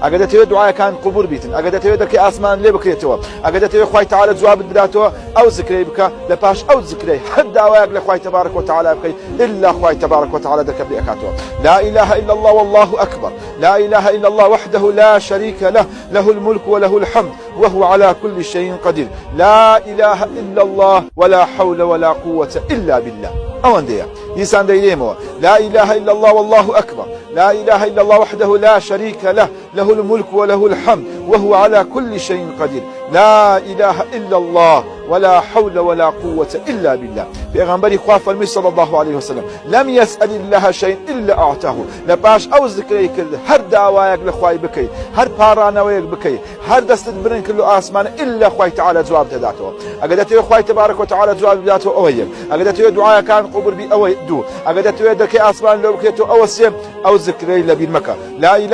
ئەگەر دەتەوێت دوعاەکان قبول بیتن ئەگەر دەتەوێت دەرکەی ئاسمان لێ بکرێتەوە ئەگەر دەتەوێت خوای تەعالە جوابت بداتەوە ئەو زکرەی بکە لە پاش ئەو زکرەی هەر داوایەک لە خوای تەبارەک وتەعالە بکەیت إلا خوای تەبارەک وتەعالە دەرکەت لێ ئەکاتەوە. لا إله إلا الله والله أكبر، لا إله إلا الله وحده لا شريك له، له الملك وله الحمد وهو على كل شيء قدير. لا إله إلا الله ولا حول ولا قوة إلا بالله. أونديا إنسان ديليمو لا إله إلا الله والله أكبر، لا إله إلا الله وحده لا شريك له، له الملك وله الحمد وهو على كل شيء قدير. لا إله إلا الله ولا حول ولا قوة إلا بالله. پیغمبری خوا فرمی صلی الله عليه وسلم لم يسأل الله شيء إلا أعطاه. لباش أو ذكري كل هر دعوایك لخوای بکی، هر پارانویک بکی، هر دست برن کلو آسمان إلا خوای تعالى جواب تداتو. اگر دتوی خوای تبارک و تعالى جواب داتو اویل، اگر دتوی دعای کان قبول بی اوی دو، اگر دتوی دکی آسمان لو بکیتو او سیم او ذکری لبین مکه. لا إله